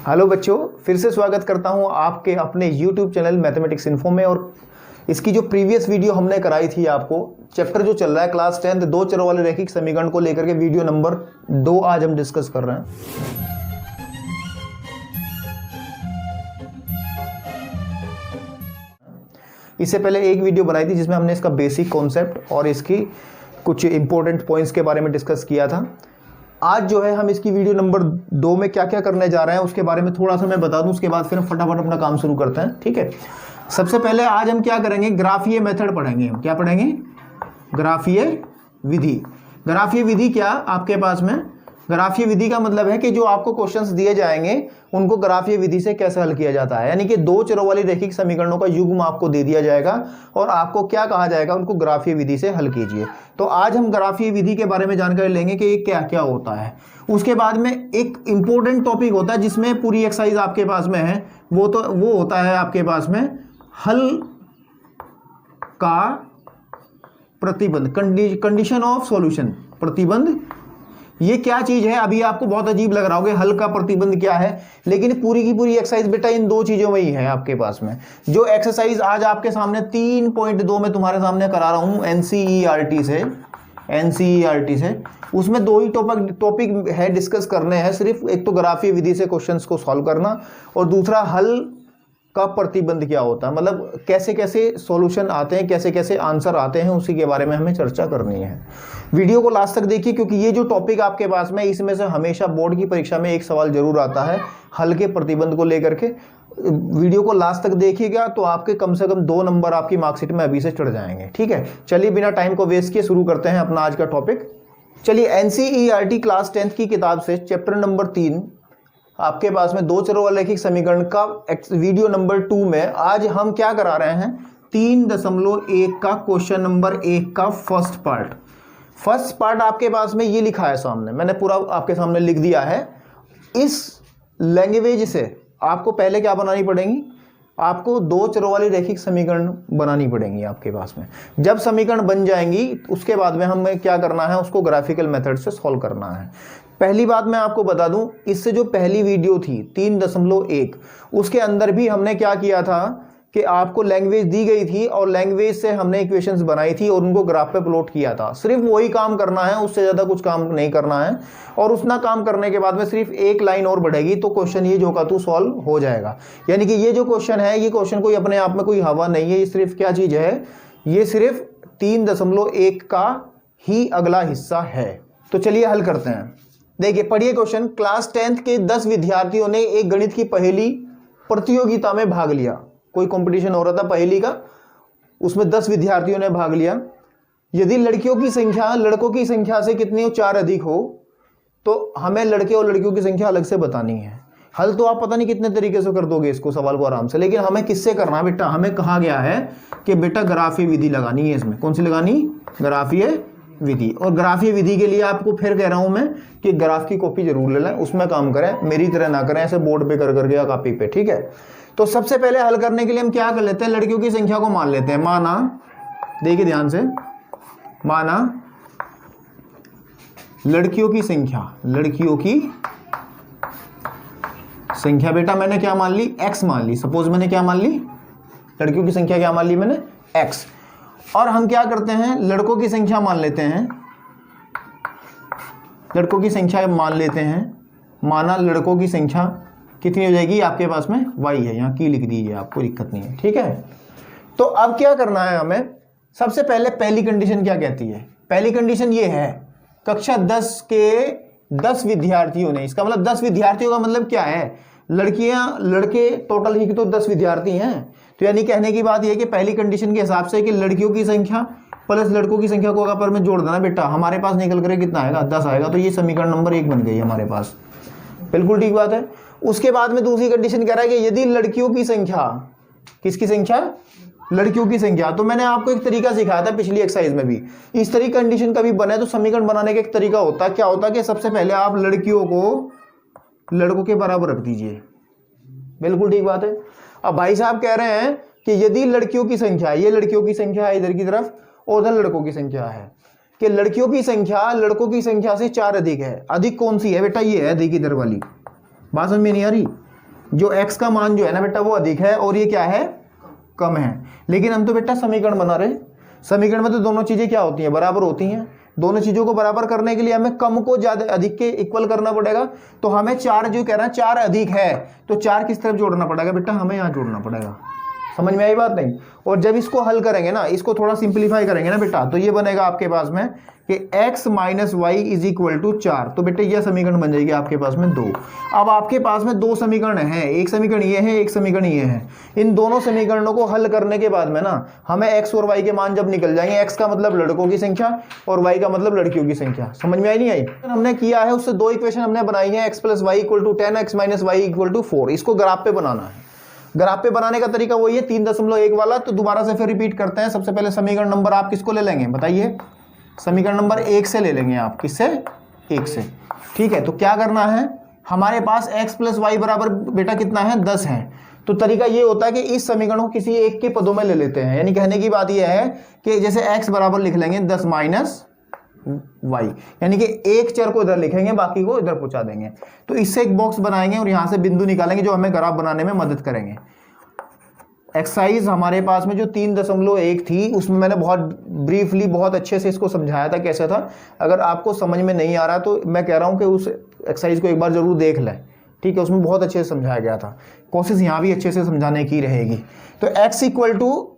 Hello बच्चों, फिर से स्वागत करता हूं आपके अपने YouTube चैनल मैथमेटिक्स इन्फो में। और इसकी जो प्रीवियस वीडियो हमने कराई थी आपको, चैप्टर जो चल रहा है क्लास 10 दो चरों वाले रैखिक समीकरण को लेकर के वीडियो नंबर 2 आज हम डिस्कस कर रहे हैं। इससे पहले एक वीडियो बनाई थी जिसमें हमने इसका बेसिक कॉन्सेप्ट और इसकी कुछ इंपॉर्टेंट पॉइंट्स के बारे में डिस्कस किया था। आज जो है हम इसकी वीडियो नंबर 2 में क्या क्या करने जा रहे हैं उसके बारे में थोड़ा सा मैं बता दूं, उसके बाद फिर हम फटाफट अपना काम शुरू करते हैं। ठीक है, सबसे पहले आज हम क्या करेंगे, ग्राफीय मेथड पढ़ेंगे। हम क्या पढ़ेंगे? ग्राफीय विधि। ग्राफीय विधि क्या आपके पास में? ग्राफीय विधि का मतलब है कि जो आपको क्वेश्चंस दिए जाएंगे उनको ग्राफीय विधि से कैसे हल किया जाता है। यानी कि दो चरों वाली रैखिक समीकरणों का युग्म आपको दे दिया जाएगा और आपको क्या कहा जाएगा, उनको ग्राफीय विधि से हल कीजिए। तो आज हम ग्राफीय विधि के बारे में जानकारी लेंगे कि ये क्या क्या होता है। उसके बाद में एक इंपॉर्टेंट टॉपिक होता है जिसमें पूरी एक्सरसाइज आपके पास में है, वो होता है आपके पास में हल का प्रतिबंध, कंडीशन ऑफ सॉल्यूशन। प्रतिबंध ये क्या चीज है? अभी आपको बहुत अजीब लग रहा होगा हल का प्रतिबंध क्या है, लेकिन पूरी की पूरी एक्सरसाइज बेटा इन दो चीजों में ही है आपके पास में। जो एक्सरसाइज आज आपके सामने 3.2 में तुम्हारे सामने करा रहा हूं एनसीईआरटी से, उसमें दो ही टॉपिक है डिस्कस करने हैं सिर्फ। एक तो ग्राफीय विधि से क्वेश्चंस को सॉल्व करना और दूसरा हल का प्रतिबंध क्या होता है, मतलब कैसे कैसे सॉल्यूशन आते हैं, कैसे कैसे आंसर आते हैं, उसी के बारे में हमें चर्चा करनी है। वीडियो को लास्ट तक देखिए क्योंकि ये जो टॉपिक आपके पास में इसमें से हमेशा बोर्ड की परीक्षा में एक सवाल जरूर आता है हल के प्रतिबंध को लेकर के। वीडियो को लास्ट तक देखिएगा तो आपके कम से कम 2 नंबर आपकी मार्कशीट में अभी से चढ़ जाएंगे। ठीक है, चलिए बिना टाइम को वेस्ट किए शुरू करते हैं अपना आज का टॉपिक। चलिए एनसीईआरटी क्लास 10 की किताब से चैप्टर नंबर 3 आपके पास में दो चरों वाले रैखिक समीकरण का वीडियो नंबर 2 में आज हम क्या करा रहे हैं, 3.1 का क्वेश्चन नंबर 1 का फर्स्ट पार्ट आपके पास में ये लिखा है सामने, मैंने पूरा आपके सामने लिख दिया है। इस लैंग्वेज से आपको पहले क्या बनानी पड़ेगी, आपको दो चरों वाली रैखिक समीकरण बनानी पड़ेंगी आपके पास में। जब समीकरण बन जाएंगी उसके बाद में हमें क्या करना है, उसको ग्राफिकल मेथड से सॉल्व करना है। पहली बात मैं आपको बता दूं, इससे जो पहली वीडियो थी 3.1 उसके अंदर भी हमने क्या किया था कि आपको लैंग्वेज दी गई थी और लैंग्वेज से हमने इक्वेशंस बनाई थी और उनको ग्राफ पे प्लॉट किया था। सिर्फ वही काम करना है, उससे ज़्यादा कुछ काम नहीं करना है। और उतना काम करने के बाद में सिर्फ एक लाइन और बढ़ेगी तो क्वेश्चन ये जो का तू सॉल्व हो जाएगा। यानी कि ये जो क्वेश्चन है, ये क्वेश्चन कोई अपने आप में कोई हवा नहीं है, ये सिर्फ क्या चीज़ है, ये सिर्फ 3.1 का ही अगला हिस्सा है। तो चलिए हल करते हैं। देखिए पढ़िए क्वेश्चन। क्लास 10th के 10 विद्यार्थियों ने एक गणित की पहेली प्रतियोगिता में भाग लिया। कोई कंपटीशन हो रहा था पहेली का, उसमें 10 विद्यार्थियों ने भाग लिया। यदि लड़कियों की संख्या लड़कों की संख्या से कितनी हो, 4 अधिक हो, तो हमें लड़के और लड़कियों की संख्या अलग से बतानी है। हल तो आप पता नहीं कितने तरीके से कर दोगे इसको सवाल को आराम से, लेकिन हमें किससे करना है बेटा, हमें कहा गया है कि बेटा ग्राफीय विधि लगानी है। इसमें कौन सी लगानी? ग्राफीय विधि। और ग्राफीय विधि के लिए आपको फिर कह रहा हूं मैं कि ग्राफ की कॉपी जरूर ले लें, उसमें काम करें, मेरी तरह ना करें ऐसे बोर्ड पे कर करके या कॉपी पे। ठीक है, तो सबसे पहले हल करने के लिए हम क्या कर लेते हैं, लड़कियों की संख्या को मान लेते हैं। माना, देखिए ध्यान से, माना लड़कियों की संख्या बेटा मैंने क्या मान ली, x मान ली। सपोज मैंने क्या मान ली, लड़कियों की संख्या क्या मान ली मैंने, x। और हम क्या करते हैं, लड़कों की संख्या मान लेते हैं, लड़कों की संख्या मान लेते हैं। माना लड़कों की संख्या कितनी हो जाएगी आपके पास में, y है, यहाँ की लिख दीजिए, आपको दिक्कत नहीं है। ठीक है, तो अब क्या करना है हमें, सबसे पहले पहली कंडीशन क्या कहती है, पहली कंडीशन ये है कक्षा 10 के 10 विद्यार्थियों ने, इसका मतलब 10 विद्यार्थियों का मतलब क्या है, लड़कियां लड़के टोटल ही तो 10 विद्यार्थी हैं। तो यानी कहने की बात यह है कि पहली कंडीशन के हिसाब से कि लड़कियों की संख्या प्लस लड़कों की संख्या को अगर में जोड़ देना बेटा, हमारे पास निकल कर कितना आएगा, 10 आएगा। तो ये समीकरण नंबर 1 बन गई हमारे पास, बिल्कुल ठीक बात है। उसके बाद में दूसरी कंडीशन कह रहा है कि यदि लड़कियों की संख्या, किसकी संख्या, लड़कियों की संख्या। तो मैंने आपको एक तरीका सिखाया था पिछली एक्सरसाइज में भी, इस तरह कंडीशन कभी बने तो समीकरण बनाने का एक तरीका होता है। क्या होता है कि सबसे पहले आप लड़कियों को लड़कों के बराबर रख दीजिए, बिल्कुल ठीक बात है। अब भाई साहब कह रहे हैं कि यदि लड़कियों की संख्या, ये लड़कियों की संख्या है इधर की तरफ और उधर लड़कों की संख्या है, कि लड़कियों की संख्या लड़कों की संख्या से 4 अधिक है। अधिक कौन सी है बेटा, ये है अधिक इधर वाली। बात समझ में नहीं आ रही, जो x का मान जो है ना बेटा वो अधिक है और ये क्या है, कम है। लेकिन हम तो बेटा समीकरण बना रहे, समीकरण में तो दोनों चीजें क्या होती हैं, बराबर होती हैं। दोनों चीजों को बराबर करने के लिए हमें कम को ज्यादा अधिक के इक्वल करना पड़ेगा। तो हमें 4 जो कह रहा है 4 अधिक है, तो 4 किस तरफ जोड़ना पड़ेगा बेटा, हमें यहाँ जोड़ना पड़ेगा। समझ में आई बात नहीं? और जब इसको हल करेंगे ना, इसको थोड़ा सिंप्लीफाई करेंगे ना बेटा, तो ये बनेगा आपके पास में कि x minus Y is equal to 4। तो बेटे ये समीकरण बन जाएगी आपके पास में 2। अब आपके पास में 2 समीकरण हैं, एक समीकरण ये है, एक समीकरण ये है। इन दोनों समीकरणों को हल करने के बाद में ना हमें x और y के मान जब निकल जाएंगे, x का मतलब लड़कों की संख्या और y का मतलब लड़कियों की संख्या। समझ में आई नहीं आई? हमने किया है उससे 2 इक्वेशन हमने बनाई है, x plus Y equal to 10, x minus Y equal to 4। इसको ग्राफ पे बनाना है। ग्राफ पे बनाने का तरीका वही है 3.1 वाला। तो दोबारा से फिर रिपीट करते हैं। सबसे पहले समीकरण नंबर आप किसको ले लेंगे बताइए, समीकरण नंबर 1 से ले लेंगे आप। किससे? 1 से। ठीक है, तो क्या करना है, हमारे पास x प्लस वाई बराबर बेटा कितना है, 10 है। तो तरीका ये होता है कि इस समीकरण को किसी एक के पदों में ले लेते हैं। यानी कहने की बात यह है कि जैसे x बराबर लिख लेंगे 10 माइनस वाई, यानी कि एक चर को इधर लिखेंगे, बाकी को इधर पहुंचा देंगे। तो इससे एक बॉक्स बनाएंगे और यहां से बिंदु निकालेंगे जो हमें ग्राफ बनाने में मदद करेंगे। एक्सरसाइज हमारे पास में जो 3.1 थी उसमें मैंने बहुत ब्रीफली बहुत अच्छे से इसको समझाया था कैसे था। अगर आपको समझ में नहीं आ रहा तो मैं कह रहा हूं कि उस एक्सरसाइज को एक बार जरूर देख लें। ठीक है, उसमें बहुत अच्छे से समझाया गया था। कोशिश यहाँ भी अच्छे से समझाने की रहेगी। तो x इक्वल टू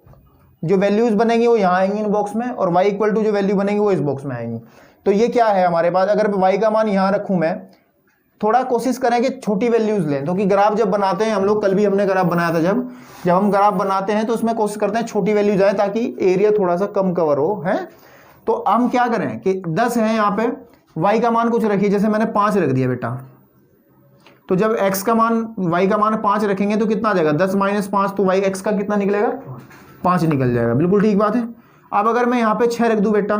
जो वैल्यूज बनेंगी वो यहाँ आएंगी इन बॉक्स में, और y इक्वल टू जो वैल्यू बनेंगी वो इस बॉक्स में आएंगी। तो ये क्या है हमारे पास, अगर y का मान यहाँ रखूँ मैं, थोड़ा कोशिश करें कि छोटी वैल्यूज लें, क्योंकि ग्राफ जब बनाते हैं हम लोग, कल भी हमने ग्राफ बनाया था, जब हम ग्राफ बनाते हैं तो उसमें कोशिश करते हैं छोटी वैल्यूज आए ताकि एरिया थोड़ा सा कम कवर हो। है तो हम क्या करें कि 10 है यहाँ पे, y का मान कुछ रखिए, जैसे मैंने 5 रख दिया बेटा। तो जब x का मान y का मान 5 रखेंगे तो कितना आ जाएगा, 10 माइनस 5, तो y x का कितना निकलेगा, 5 निकल जाएगा। बिल्कुल ठीक बात है। अब अगर मैं यहाँ पे 6 रख दूं बेटा,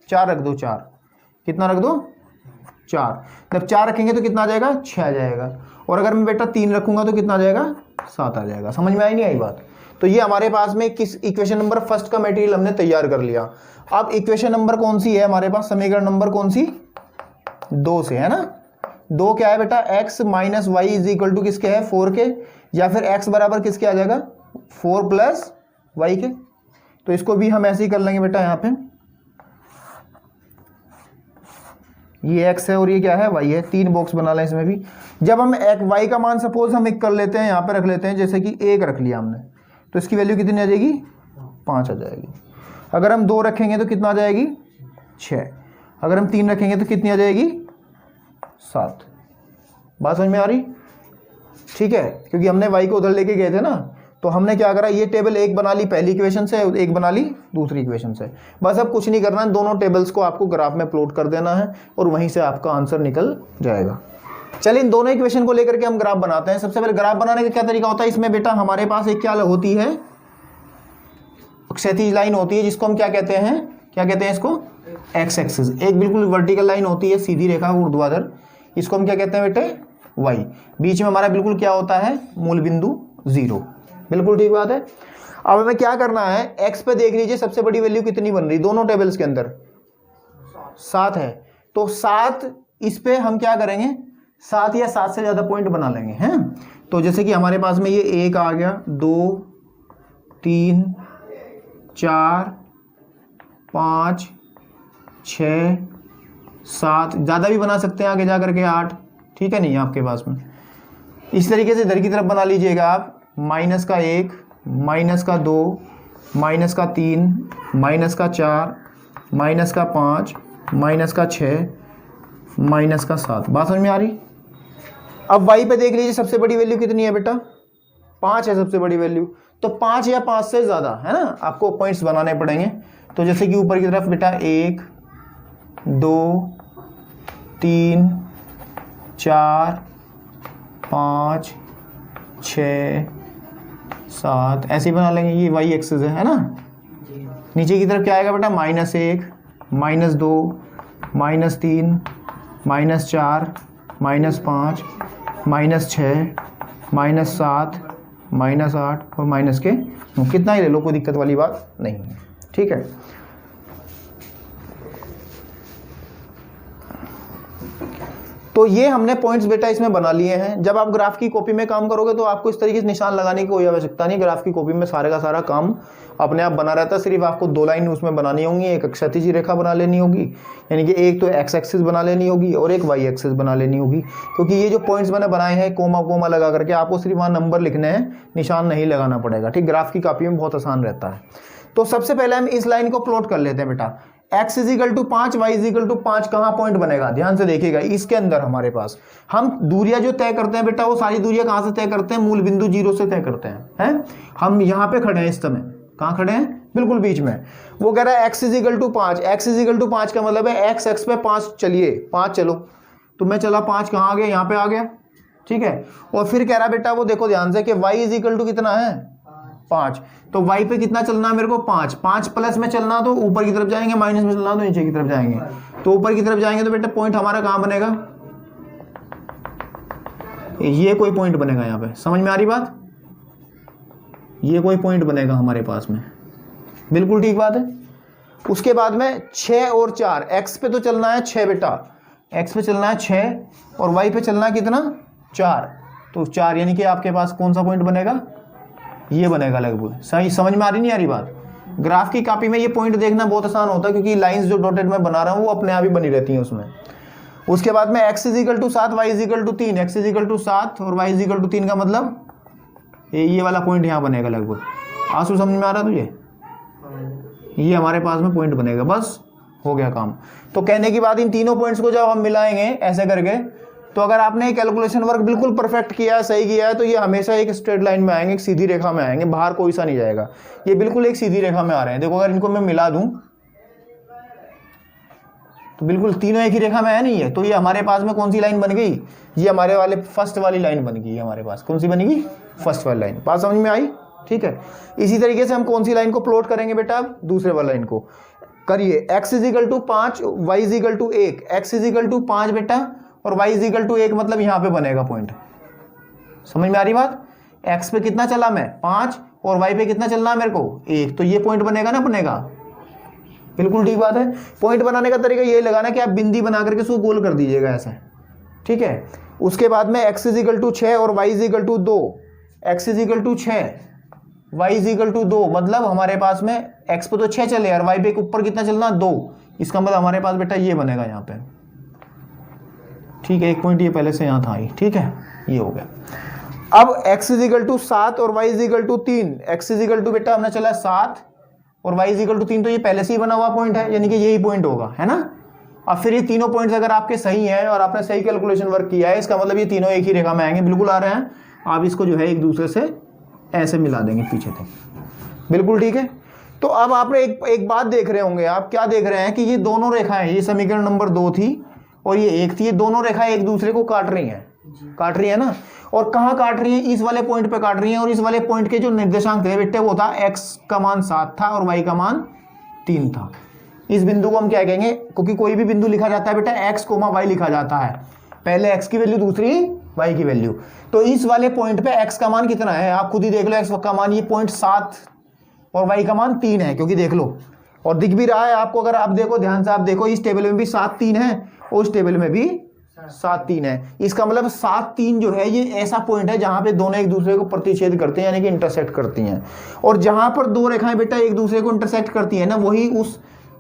4 रख दो, 4 कितना रख दो, 4। जब 4 रखेंगे तो कितना आ जाएगा, 6 आ जाएगा। और अगर मैं बेटा 3 रखूंगा तो कितना आ जाएगा, 7 आ जाएगा। समझ में आई नहीं आई बात? तो ये हमारे पास में किस इक्वेशन नंबर फर्स्ट का मटेरियल हमने तैयार कर लिया। अब इक्वेशन नंबर कौन सी है हमारे पास, समीकरण नंबर कौन सी, 2 से है ना। 2 क्या है बेटा, x minus Y is equal to किसके है, 4 के, या फिर x बराबर किसके आ जाएगा, 4 प्लस वाई के। तो इसको भी हम ऐसे ही कर लेंगे बेटा, यहाँ पे ये x है और ये क्या है, y है। 3 बॉक्स बना लें इसमें भी। जब हम y का मान सपोज हम एक कर लेते हैं, यहाँ पे रख लेते हैं, जैसे कि 1 रख लिया हमने, तो इसकी वैल्यू कितनी आ जाएगी, 5 आ जाएगी। अगर हम 2 रखेंगे तो कितना आ जाएगी, 6। अगर हम 3 रखेंगे तो कितनी आ जाएगी, 7। बात समझ में आ रही? ठीक है, क्योंकि हमने y को उधर लेके गए थे ना, तो हमने क्या करा, ये टेबल एक बना ली पहली इक्वेशन से, एक बना ली दूसरी इक्वेशन से। बस अब कुछ नहीं करना है, दोनों टेबल्स को आपको ग्राफ में प्लॉट कर देना है और वहीं से आपका आंसर निकल जाएगा। चलिए इन दोनों इक्वेशन को लेकर के हम ग्राफ बनाते हैं। सबसे पहले ग्राफ बनाने का क्या तरीका होता है, इसमें बेटा हमारे पास एक क्या होती है, क्षैतिज लाइन होती है, जिसको हम क्या कहते हैं, क्या कहते हैं इसको, एक्स एक्सिस। एक बिल्कुल वर्टिकल लाइन होती है, सीधी रेखा ऊर्ध्वाधर, इसको हम क्या कहते हैं बेटे, y। बीच में हमारा बिल्कुल क्या होता है, मूल बिंदु 0। बिल्कुल ठीक बात है। अब हमें क्या करना है, x पे देख लीजिए सबसे बड़ी वैल्यू कितनी बन रही, दोनों टेबल्स के अंदर 7 है। तो 7, इस पे हम क्या करेंगे, 7 या 7 से ज्यादा पॉइंट बना लेंगे हैं। तो जैसे कि हमारे पास में ये 1 आ गया, 2 3 4 5 6 7, ज्यादा भी बना सकते हैं आगे जा करके 8। ठीक है नहीं आपके पास में। इस तरीके से इधर की तरफ बना लीजिएगा आप, माइनस का 1, माइनस का 2, माइनस का 3, माइनस का 4, माइनस का 5, माइनस का 6, माइनस का 7। बात समझ में आ रही? अब y पे देख लीजिए सबसे बड़ी वैल्यू कितनी है बेटा, 5 है सबसे बड़ी वैल्यू। तो 5 या 5 से ज़्यादा है ना, आपको पॉइंट्स बनाने पड़ेंगे। तो जैसे कि ऊपर की तरफ बेटा 1 2 3 4 5 6 7, ऐसे ही बना लेंगे। ये y एक्सिस है ना। नीचे की तरफ क्या आएगा बेटा, -1, -2, -3, -4, -5, -6, -7, -8 और माइनस के कितना ही ले लो, कोई दिक्कत वाली बात नहीं है। ठीक है, तो ये हमने पॉइंट्स बेटा इसमें बना लिए हैं। जब आप ग्राफ की कॉपी में काम करोगे तो आपको इस तरीके से निशान लगाने की कोई आवश्यकता नहीं, ग्राफ की कॉपी में सारे का सारा काम अपने आप बना रहता है। सिर्फ आपको 2 लाइन उसमें बनानी होंगी, एक क्षैतिज रेखा बना लेनी होगी, यानी कि एक तो एक्स एक्सिस बना लेनी होगी और एक वाई एक्सिस बना लेनी होगी, क्योंकि ये जो पॉइंट्स मैंने बनाए हैं कोमा कोमा लगा करके, आपको सिर्फ वहाँ नंबर लिखने हैं, निशान नहीं लगाना पड़ेगा। ठीक, ग्राफ की कॉपी में बहुत आसान रहता है। तो सबसे पहले हम इस लाइन को प्लॉट कर लेते हैं बेटा। x = 5, y = 5 कहाँ पॉइंट बनेगा, ध्यान से देखिएगा। इसके अंदर हमारे पास हम दूरियां जो तय करते हैं बेटा, वो सारी दूरियां कहाँ से तय करते हैं, मूल बिंदु 0 से तय करते हैं। हम यहाँ पे खड़े हैं इस समय, कहाँ खड़े हैं, बिल्कुल बीच में। वो कह रहा है x = 5, x = 5 का मतलब है x एक्स पे 5 चलिए, 5 चलो, तो मैं चला 5 कहाँ आ गया, यहाँ पे आ गया। ठीक है, और फिर कह रहा बेटा वो देखो ध्यान से कि y = कितना है, 5, तो y पे कितना चलना है मेरे को, 5, 5 प्लस में चलना तो ऊपर की तरफ जाएंगे, माइनस में चलना तो नीचे की तरफ जाएंगे। तो ऊपर की तरफ जाएंगे तो बेटा पॉइंट हमारा कहाँ बनेगा, ये कोई पॉइंट बनेगा यहाँ पे, समझ में आ रही बात, ये कोई पॉइंट बनेगा हमारे पास में, बिल्कुल ठीक बात है। उसके बाद में 6 और 4, x पे तो चलना है 6 बेटा, x पे चलना है 6 और y पे चलना है कितना, 4, तो 4 यानी कि आपके पास कौन सा पॉइंट बनेगा, ये बनेगा लगभग। सही, समझ में आ रही नहीं आ रही बात। ग्राफ की कॉपी में ये पॉइंट देखना बहुत आसान होता है, क्योंकि लाइंस जो डॉटेड में बना रहा हूँ वो अपने आप ही बनी रहती हैं उसमें। उसके बाद में x = 7, y = 3, x = 7 और y = 3 का मतलब ये वाला पॉइंट यहाँ बनेगा लगभग। आंसू समझ में आ रहा तुझे, ये हमारे पास में पॉइंट बनेगा, बस हो गया काम। तो कहने की बात, इन तीनों पॉइंट्स को जब हम मिलाएंगे ऐसे करके, तो अगर आपने कैलकुलेशन वर्क बिल्कुल परफेक्ट किया है, सही किया है, तो ये हमेशा एक स्ट्रेट लाइन में आएंगे, एक सीधी रेखा में आएंगे, बाहर कोई सा नहीं जाएगा, ये बिल्कुल एक सीधी रेखा में आ रहे हैं। देखो अगर इनको मैं मिला दूं तो बिल्कुल तीनों एक ही रेखा में है नहीं है, तो ये हमारे पास में कौन सी लाइन बन गई, ये हमारे वाले फर्स्ट वाली लाइन बन गई हमारे पास। कौन सी बनेगी, फर्स्ट वाली लाइन। बात समझ में आई, ठीक है। इसी तरीके से हम कौन सी लाइन को प्लॉट करेंगे बेटा, अब दूसरे वाली लाइन को करिए। x = 5, y = 1, x = 5 बेटा और y = 1 मतलब यहाँ पे बनेगा पॉइंट, समझ में आ रही बात। x पे कितना चला मैं, 5 और y पे कितना चलना है मेरे को, 1, तो ये पॉइंट बनेगा ना, बनेगा, बिल्कुल ठीक बात है। पॉइंट बनाने का तरीका यही लगाना कि आप बिंदी बना करके उसको गोल कर दीजिएगा ऐसे, ठीक है। उसके बाद में x = 6 और y = 2, x = 6 y = 2 मतलब हमारे पास में x पे तो 6 चले और y पे ऊपर कितना चलना, 2, इसका मतलब हमारे पास बेटा ये बनेगा यहाँ पे, ठीक है। एक पॉइंट ये पहले से यहाँ था ही, ठीक है, ये हो गया। अब x = 7 और y = 3, x = बेटा हमने चला 7 और y = 3, तो ये पहले से ही बना हुआ पॉइंट है, यानी कि यही पॉइंट होगा, है ना। अब फिर ये तीनों पॉइंट्स अगर आपके सही हैं और आपने सही कैलकुलेशन वर्क किया है, इसका मतलब ये तीनों एक ही रेखा में आएंगे, बिल्कुल आ रहे हैं। आप इसको जो है एक दूसरे से ऐसे मिला देंगे पीछे तक, बिल्कुल ठीक है। तो अब आपने एक बात देख रहे होंगे, आप क्या देख रहे हैं कि ये दोनों रेखाएं, ये समीकरण नंबर 2 थी और ये 1 थी, ये दोनों रेखाएं एक दूसरे को काट रही है ना। और कहाँ काट रही है, इस वाले पॉइंट पे काट रही है, और इस वाले पॉइंट के जो निर्देशांक थे बेटे वो था x का मान 7 था और y का मान 3 था। इस बिंदु को हम क्या कहेंगे, क्योंकि कोई भी बिंदु लिखा जाता है बेटा x, y लिखा जाता है, पहले x की वैल्यू दूसरी y की वैल्यू। तो इस वाले पॉइंट पे x का मान कितना है, आप खुद ही देख लो, x का मान ये पॉइंट 7 और y का मान 3 है, क्योंकि देख लो और दिख भी रहा है आपको। अगर आप देखो ध्यान से, आप देखो इस टेबल में भी 7 3 है और उस टेबल में भी 7 3 है। इसका मतलब 7 3 जो है ये ऐसा पॉइंट है जहां पे दोनों एक दूसरे को प्रतिच्छेद करते हैं, यानी कि इंटरसेक्ट करती हैं। और जहां पर दो रेखाएं बेटा एक दूसरे को इंटरसेक्ट करती है ना, वही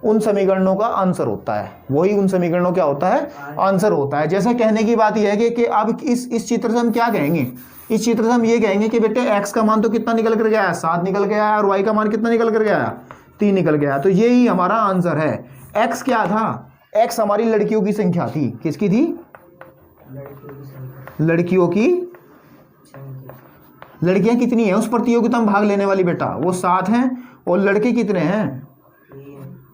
उन समीकरणों का आंसर होता है, वही उन समीकरणों क्या होता है, आंसर होता है। जैसे कहने की बात यह है कि अब इस चित्र से हम क्या कहेंगे, इस चित्र से हम ये कहेंगे कि बेटे x का मान तो कितना निकल कर गया है, 7 निकल गया है, और y का मान कितना निकल कर गया है, 3 निकल गया है। तो यही हमारा आंसर है। x क्या था, x हमारी लड़कियों की संख्या थी। किसकी थी, लड़कियों की। लड़कियां कितनी है उस प्रतियोगिता में भाग लेने वाली बेटा, वो 7 हैं, और लड़के कितने हैं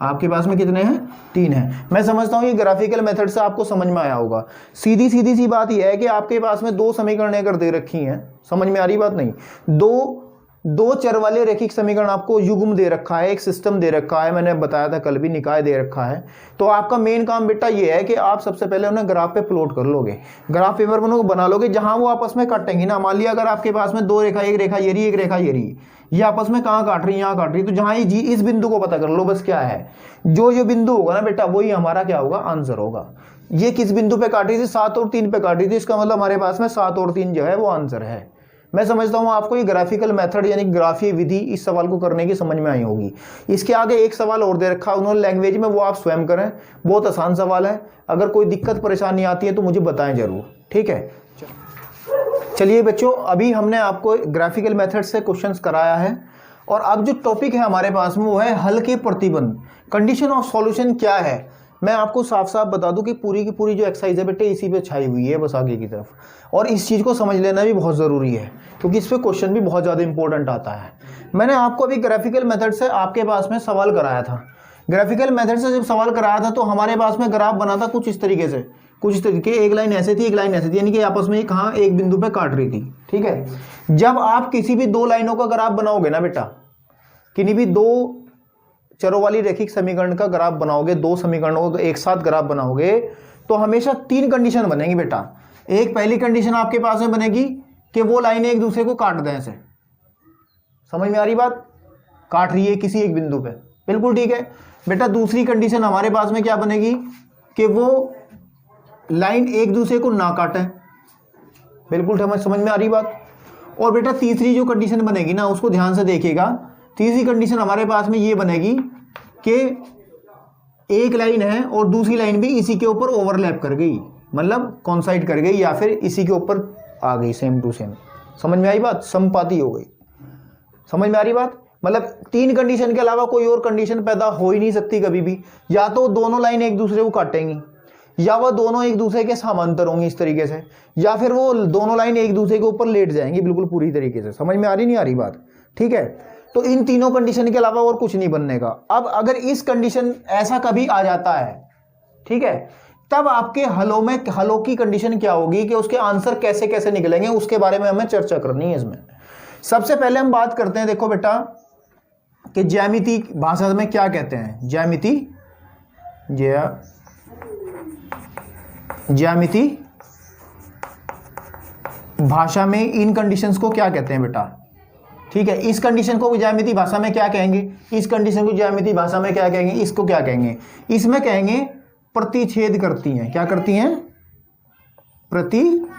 आपके पास में, कितने हैं, 3 हैं। मैं समझता हूं ये ग्राफिकल मेथड से आपको समझ में आया होगा। सीधी सी बात यह है कि आपके पास में 2 समीकरण अगर दे रखी हैं, समझ में आ रही बात नहीं, दो चर वाले रैखिक समीकरण आपको युग्म दे रखा है, एक सिस्टम दे रखा है, मैंने बताया था कल भी, निकाय दे रखा है। तो आपका मेन काम बेटा ये है कि आप सबसे पहले उन्हें ग्राफ पे प्लॉट कर लोगे, ग्राफ पेपर बना लोगे जहां वो आपस में काटेंगी ना। मान लिया अगर आपके पास में 2 रेखा, एक रेखा ये रही, एक रेखा ये रही, ये आपस में कहाँ काट रही है, यहाँ काट रही है, तो जहां ये इस बिंदु को पता कर लो, बस क्या है, जो बिंदु होगा ना बेटा वही हमारा क्या होगा, आंसर होगा। ये किस बिंदु पे काट रही थी, 7 और 3 पे काट रही थी, इसका मतलब हमारे पास में 7 और 3 जो है वो आंसर है। मैं समझता हूँ आपको ये ग्राफिकल मेथड यानी ग्राफीय विधि इस सवाल को करने की समझ में आई होगी। इसके आगे एक सवाल और दे रखा उन्होंने लैंग्वेज में, वो आप स्वयं करें, बहुत आसान सवाल है। अगर कोई दिक्कत परेशानी आती है तो मुझे बताएं जरूर, ठीक है। चलिए बच्चों, अभी हमने आपको ग्राफिकल मेथड से क्वेश्चंस कराया है और अब जो टॉपिक है हमारे पास में वो है हल के प्रतिबंध। कंडीशन ऑफ सॉल्यूशन क्या है, मैं आपको साफ साफ बता दूं कि पूरी की पूरी जो एक्सरसाइज है बेटे इसी पे छाई हुई है बस आगे की तरफ, और इस चीज़ को समझ लेना भी बहुत ज़रूरी है क्योंकि इस पे क्वेश्चन भी बहुत ज़्यादा इंपॉर्टेंट आता है। मैंने आपको अभी ग्राफिकल मेथड से आपके पास में सवाल कराया था। ग्राफिकल मेथड से जब सवाल कराया था तो हमारे पास में ग्राफ बना था कुछ इस तरीके से, कुछ इस तरीके, एक लाइन ऐसे थी, एक लाइन ऐसे थी, यानी कि आपस में कहाँ एक बिंदु पे काट रही थी, ठीक है। जब आप किसी भी दो लाइनों का ग्राफ बनाओगे ना बेटा, किन्हीं भी दो चरों वाली रैखिक समीकरण का ग्राफ बनाओगे, दो समीकरणों का एक साथ ग्राफ बनाओगे तो हमेशा 3 कंडीशन बनेगी बेटा। एक पहली कंडीशन आपके पास में बनेगी कि वो लाइनें एक दूसरे को काट दें, ऐसे समझ में आ रही बात, काट रही है किसी एक बिंदु पे, बिल्कुल ठीक है बेटा। दूसरी कंडीशन हमारे पास में क्या बनेगी कि वो लाइन एक दूसरे को ना काटें, बिल्कुल समझ में आ रही बात। और बेटा तीसरी जो कंडीशन बनेगी ना उसको ध्यान से देखिएगा, तीसरी कंडीशन हमारे पास में ये बनेगी कि एक लाइन है और दूसरी लाइन भी इसी के ऊपर ओवरलैप कर गई, मतलब कॉन्साइड कर गई या फिर इसी के ऊपर आ गई सेम टू सेम। समझ में आई बात, समपाती हो गई, समझ में आ रही बात। मतलब 3 कंडीशन के अलावा कोई और कंडीशन पैदा हो ही नहीं सकती कभी भी। या तो दोनों लाइन एक दूसरे को काटेंगी, या वह दोनों एक दूसरे के समांतर होंगी इस तरीके से, या फिर वो दोनों लाइन एक दूसरे के ऊपर लेट जाएंगी बिल्कुल पूरी तरीके से। समझ में आ रही नहीं आ रही बात, ठीक है। तो इन तीनों कंडीशन के अलावा और कुछ नहीं बनने का। अब अगर इस कंडीशन ऐसा कभी आ जाता है, ठीक है, तब आपके हलों की कंडीशन क्या होगी कि उसके आंसर कैसे कैसे निकलेंगे, उसके बारे में हमें चर्चा करनी है इसमें। सबसे पहले हम बात करते हैं, देखो बेटा, कि ज्यामिति भाषा में क्या कहते हैं। ज्यामिति भाषा में इन कंडीशंस को क्या कहते हैं बेटा, ठीक है। इस कंडीशन को ज्यामिति भाषा में क्या कहेंगे, इस कंडीशन को ज्यामिति भाषा में क्या कहेंगे, इसको क्या कहेंगे, इसमें कहेंगे प्रतिच्छेद करती हैं। क्या करती हैं, प्रतिच्छेद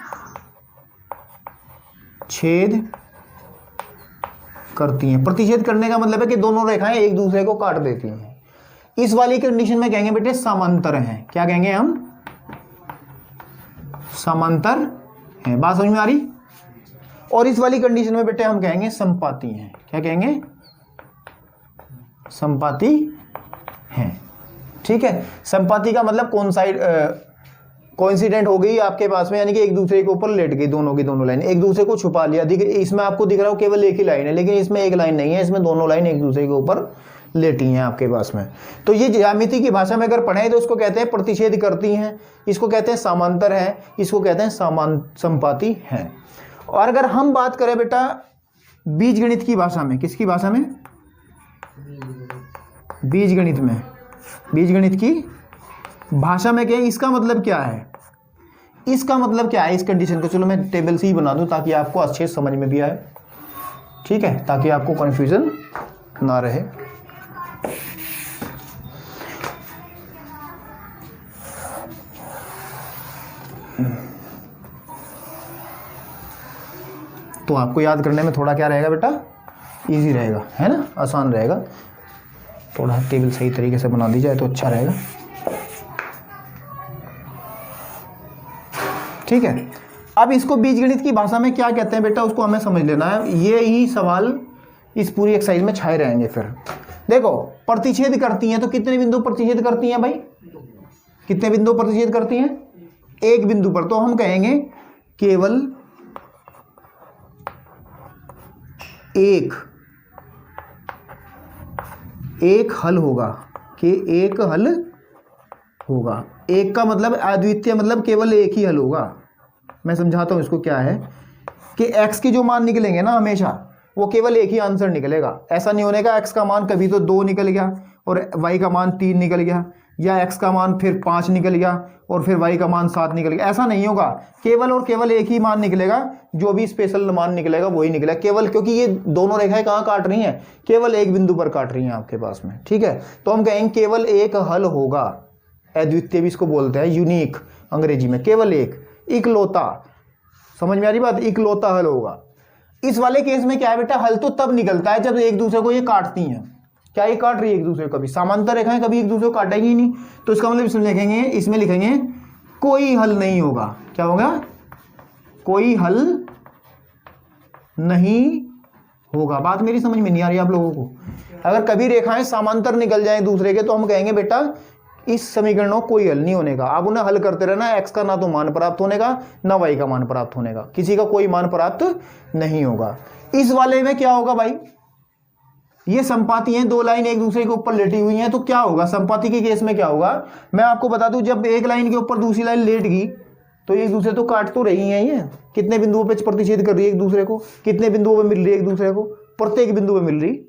करती हैं। प्रतिच्छेद करने का मतलब है कि दोनों रेखाएं एक दूसरे को काट देती हैं। इस वाली कंडीशन में कहेंगे बेटे समांतर हैं। क्या कहेंगे हम, समांतर हैं। बात समझ में आ रही। और इस वाली कंडीशन में बेटे हम कहेंगे संपाती हैं। क्या कहेंगे, संपाती हैं, ठीक है। संपाती का मतलब कोइंसिडेंट हो गई आपके पास में, यानी कि एक दूसरे के ऊपर लेट गई दोनों की दोनों लाइन, एक दूसरे को छुपा लिया। इसमें आपको दिख रहा हो केवल एक ही लाइन है, लेकिन इसमें एक लाइन नहीं है, इसमें दोनों लाइन एक दूसरे के ऊपर लेटी हैं आपके पास में। तो ये ज्यामिति की भाषा में अगर पढ़ें तो इसको कहते हैं प्रतिच्छेद करती हैं, इसको कहते हैं समांतर है, इसको कहते हैं संपाती हैं। और अगर हम बात करें बेटा बीजगणित की भाषा में, किसकी भाषा में, बीजगणित में, बीजगणित की भाषा में क्या है, इसका मतलब क्या है, इसका मतलब क्या है इस कंडीशन को। चलो मैं टेबल से ही बना दूं ताकि आपको अच्छे समझ में भी आए, ठीक है, ताकि आपको कंफ्यूजन ना रहे। तो आपको याद करने में थोड़ा क्या रहेगा बेटा, इजी रहेगा, है ना, आसान रहेगा। थोड़ा टेबल सही तरीके से बना दी जाए तो अच्छा रहेगा, ठीक है। अब इसको बीजगणित की भाषा में क्या कहते हैं बेटा, उसको हमें समझ लेना है। ये ही सवाल इस पूरी एक्सरसाइज में छाए रहेंगे। फिर देखो प्रतिच्छेद करती हैं तो कितने बिंदु प्रतिच्छेद करती हैं भाई, कितने बिंदु प्रतिच्छेद करती हैं, एक बिंदु पर। तो हम कहेंगे केवल एक हल होगा, कि एक हल होगा। एक का मतलब अद्वितीय, मतलब केवल एक ही हल होगा। मैं समझाता हूं इसको क्या है, कि x के जो मान निकलेंगे ना हमेशा वो केवल एक ही आंसर निकलेगा। ऐसा नहीं होने का x का मान कभी तो 2 निकल गया और y का मान 3 निकल गया, या x का मान फिर 5 निकल गया और फिर y का मान 7 निकल गया। ऐसा नहीं होगा, केवल और केवल एक ही मान निकलेगा, जो भी स्पेशल मान निकलेगा वही निकलेगा केवल, क्योंकि ये दोनों रेखाएं कहाँ काट रही हैं, केवल एक बिंदु पर काट रही हैं आपके पास में, ठीक है। तो हम कहेंगे केवल एक हल होगा, अद्वितीय भी इसको बोलते हैं, यूनिक अंग्रेजी में, केवल एक, इकलौता। समझ में आ रही बात, इकलौता हल होगा। इस वाले केस में क्या है बेटा, हल तो तब निकलता है जब एक दूसरे को ये काटती हैं। क्या ये काट रही है एक दूसरे को, कभी समांतर रेखाएं कभी एक दूसरे को काटेंगी ही नहीं, तो इसका मतलब इसमें लिखेंगे कोई हल नहीं होगा। क्या होगा, कोई हल नहीं होगा। बात मेरी समझ में नहीं आ रही आप लोगों को। अगर कभी रेखाएं समांतर निकल जाएं दूसरे के तो हम कहेंगे बेटा इस समीकरणों को कोई हल नहीं होने का। आप उन्हें हल करते रहना, एक्स का ना तो मान प्राप्त होने का ना वाई का मान प्राप्त होने का, किसी का कोई मान प्राप्त नहीं होगा। इस वाले में क्या होगा भाई, ये संपाती हैं, दो लाइन एक दूसरे के ऊपर लेटी हुई हैं, तो क्या होगा संपाती के केस में क्या होगा मैं आपको बता दूं, जब एक लाइन के ऊपर दूसरी लाइन लेट गई तो एक दूसरे तो काट तो रही हैं, ये कितने बिंदुओं पे प्रतिच्छेद कर रही है एक दूसरे को, कितने बिंदुओं पे मिल रही है एक दूसरे को, प्रत्येक बिंदु पे मिल रही,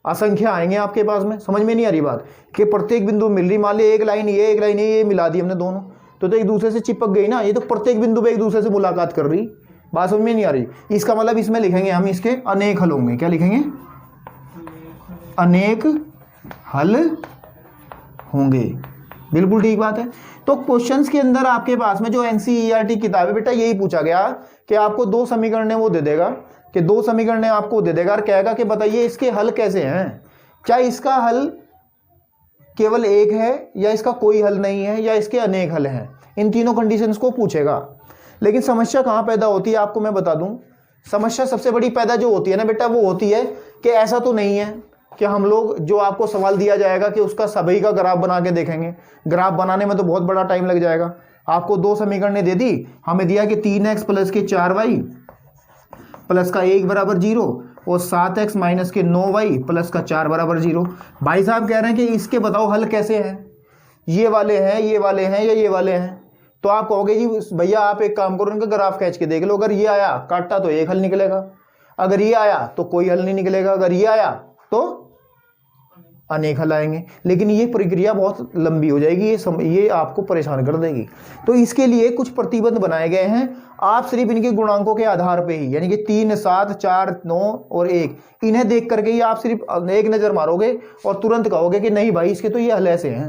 असंख्य आएंगे आपके पास में। समझ में नहीं आ रही बात कि प्रत्येक बिंदु मिल रही, मान ली एक लाइन ये मिला दी हमने दोनों, तो एक दूसरे से चिपक गई ना, ये तो प्रत्येक बिंदु पे एक दूसरे से मुलाकात कर रही। बात समझ में नहीं आ रही। इसका मतलब इसमें लिखेंगे हम, इसके अनेक हल होंगे। क्या लिखेंगे, अनेक हल होंगे। बिल्कुल ठीक बात है। तो क्वेश्चंस के अंदर आपके पास में जो एनसीईआरटी किताब है बेटा, यही पूछा गया कि आपको दो समीकरण वो दे देगा, कि दो समीकरण आपको दे देगा और कहेगा कि बताइए इसके हल कैसे हैं, क्या इसका हल केवल एक है या इसका कोई हल नहीं है या इसके अनेक हल हैं। इन तीनों कंडीशंस को पूछेगा। लेकिन समस्या कहाँ पैदा होती है आपको मैं बता दूं, समस्या सबसे बड़ी पैदा जो होती है ना बेटा, वो होती है कि ऐसा तो नहीं है कि हम लोग जो आपको सवाल दिया जाएगा कि उसका सभी का ग्राफ बना के देखेंगे। ग्राफ बनाने में तो बहुत बड़ा टाइम लग जाएगा। आपको दो समीकरण दे दी, हमें दिया कि 3x प्लस के 4y प्लस का 1 बराबर 0 और 7x माइनस के 9y प्लस का 4 बराबर 0। भाई साहब कह रहे हैं कि इसके बताओ हल कैसे हैं, ये वाले हैं, ये वाले हैं या ये वाले हैं। तो आप कहोगे जी भैया आप एक काम करो, इनका ग्राफ खींच के देख लो, अगर ये आया काटा तो एक हल निकलेगा, अगर ये आया तो कोई हल नहीं निकलेगा, अगर ये आया तो अनेक हल आएंगे। लेकिन ये प्रक्रिया बहुत लंबी हो जाएगी, ये आपको परेशान कर देगी। तो इसके लिए कुछ प्रतिबंध बनाए गए हैं। आप सिर्फ इनके गुणांकों के आधार पे ही, यानी कि 3, 7, 4, 9 और 1, इन्हें देख करके ही आप सिर्फ एक नज़र मारोगे और तुरंत कहोगे कि नहीं भाई इसके तो ये हल ऐसे हैं।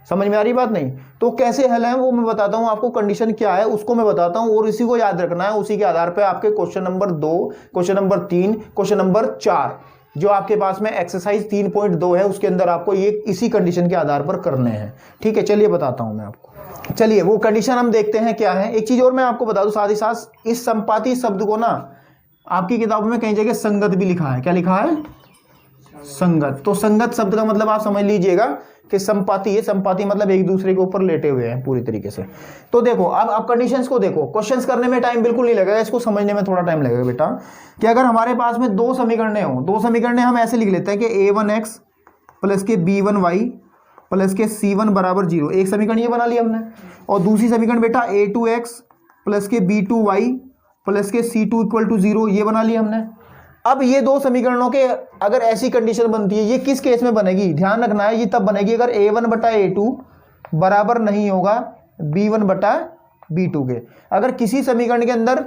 समझ में आ रही बात नहीं। तो कैसे हल है वो मैं बताता हूँ आपको, कंडीशन क्या है उसको मैं बताता हूँ और इसी को याद रखना है। उसी के आधार पर आपके question number 2, question number 3, question number 4 जो आपके पास में एक्सरसाइज 3.2 है, उसके अंदर आपको ये इसी कंडीशन के आधार पर करने हैं। ठीक है, चलिए बताता हूं मैं आपको। चलिए वो कंडीशन हम देखते हैं क्या है। एक चीज और मैं आपको बता दूं साथ ही साथ, इस संपाती शब्द को ना आपकी किताबों में कई जगह संगत भी लिखा है। क्या लिखा है, संगत। तो संगत शब्द का मतलब आप समझ लीजिएगा कि संपाती है, संपाती मतलब एक दूसरे के ऊपर लेटे हुए हैं पूरी तरीके से। तो देखो अब कंडीशंस को देखो, क्वेश्चंस करने में टाइम बिल्कुल नहीं लगेगा, इसको समझने में थोड़ा टाइम लगेगा बेटा। कि अगर हमारे पास में दो समीकरण हो, दो समीकरण हम ऐसे लिख लेते हैं कि a1x प्लस के b1y प्लस के c1 बराबर 0, एक समीकरण ये बना लिया हमने। और दूसरी समीकरण बेटा a2x प्लस के b2y प्लस के c2 इक्वल टू 0, ये बना लिया हमने। अब ये दो समीकरणों के अगर ऐसी कंडीशन बनती है, ये किस केस में बनेगी, ध्यान रखना है, ये तब बनेगी अगर a1 बटा a2 बराबर नहीं होगा b1 बटा b2 के। अगर किसी समीकरण के अंदर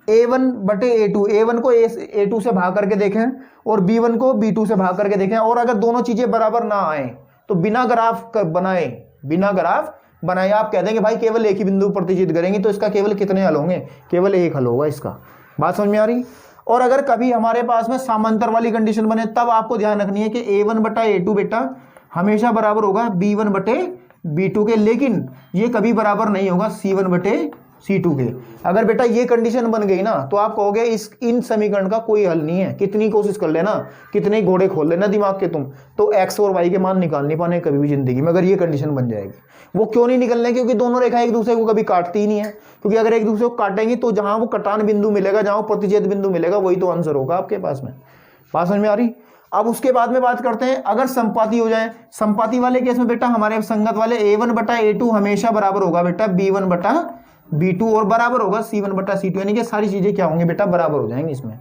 a1 बटे a2, a1 को a2 से भाग करके देखें और b1 को b2 से भाग करके देखें, और अगर दोनों चीजें बराबर ना आए तो बिना ग्राफ बनाए आप कह देंगे भाई केवल एक ही बिंदु प्रतिच्छेद करेंगे, तो इसका केवल कितने हल होंगे, केवल एक हल होगा इसका। बात समझ में आ रही। और अगर कभी हमारे पास में समांतर वाली कंडीशन बने, तब आपको ध्यान रखनी है कि a1 बटा a2 बेटा हमेशा बराबर होगा b1 बटे b2 के, लेकिन ये कभी बराबर नहीं होगा c1 बटे c2 के। अगर बेटा ये कंडीशन बन गई ना, तो आप कहोगे इन समीकरण का कोई हल नहीं है, कितनी कोशिश कर लेना, कितने घोड़े खोल लेना दिमाग के तुम, तो x और y के मान निकाल नहीं पाने कभी भी जिंदगी में, अगर ये कंडीशन बन जाएगी। वो क्यों नहीं निकलने, क्योंकि दोनों रेखा एक दूसरे को कभी काटती ही नहीं है। क्योंकि अगर एक दूसरे को काटेंगी तो जहां वो कटान बिंदु मिलेगा, जहां प्रतिच्छेद बिंदु मिलेगा, वही तो आंसर होगा आपके पास में। बात समझ में आ रही। अब उसके बाद में बात करते हैं अगर संपाती हो जाए। संपाती वाले केस में बेटा हमारे संगत वाले a1 बटा a2 हमेशा बराबर होगा बेटा b1 बटा b2 और बराबर होगा c1 बटा c2, यानी कि सारी चीजें क्या होंगी बेटा, बराबर हो जाएंगी इसमें।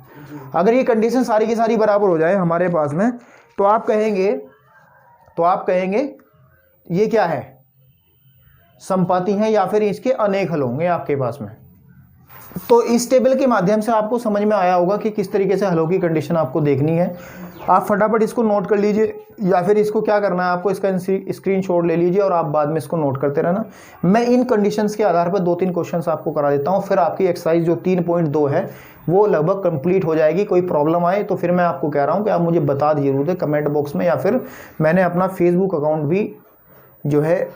अगर ये कंडीशन सारी की सारी बराबर हो जाए हमारे पास में, तो आप कहेंगे ये क्या है, संपाती है या फिर इसके अनेक हल होंगे आपके पास में। तो इस टेबल के माध्यम से आपको समझ में आया होगा कि किस तरीके से हलों की कंडीशन आपको देखनी है। आप फटाफट इसको नोट कर लीजिए, या फिर इसको क्या करना है आपको, इसका स्क्रीनशॉट ले लीजिए और आप बाद में इसको नोट करते रहना। मैं इन कंडीशंस के आधार पर 2-3 क्वेश्चंस आपको करा देता हूं, फिर आपकी एक्सरसाइज जो 3.2 है वो लगभग कंप्लीट हो जाएगी। कोई प्रॉब्लम आए तो फिर मैं आपको कह रहा हूं कि आप मुझे बता दीजिए जरूर कमेंट बॉक्स में, या फिर मैंने अपना फेसबुक अकाउंट भी जो है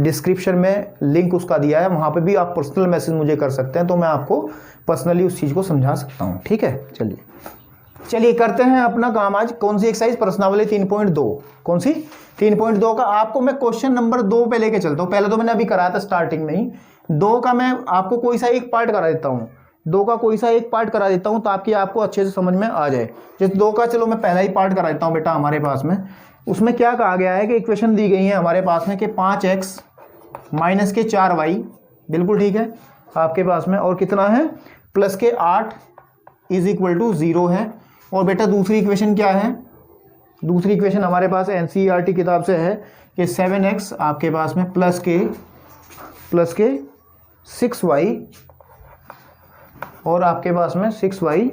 डिस्क्रिप्शन में लिंक उसका दिया है, वहाँ पे भी आप पर्सनल मैसेज मुझे कर सकते हैं, तो मैं आपको पर्सनली उस चीज़ को समझा सकता हूँ। ठीक है, चलिए करते हैं अपना काम। आज कौन सी एक्सरसाइज, प्रश्नावली 3.2। कौन सी 3.2 का आपको मैं क्वेश्चन नंबर 2 पे लेके चलता हूँ। पहले तो मैंने अभी कराया था स्टार्टिंग में ही, 2 का मैं आपको कोई सा एक पार्ट करा देता हूँ, 2 का कोई सा एक पार्ट करा देता हूँ ताकि आपको अच्छे से समझ में आ जाए। जैसे 2 का चलो मैं पहला ही पार्ट करा देता हूँ बेटा। हमारे पास में उसमें क्या कहा गया है कि इक्वेशन दी गई है हमारे पास में कि 5x माइनस के 4y, बिल्कुल ठीक है आपके पास में, और कितना है प्लस के 8 इज इक्वल टू 0 है। और बेटा दूसरी इक्वेशन क्या है, दूसरी इक्वेशन हमारे पास एनसीईआरटी किताब से है कि 7x आपके पास में प्लस के 6y, और आपके पास में 6y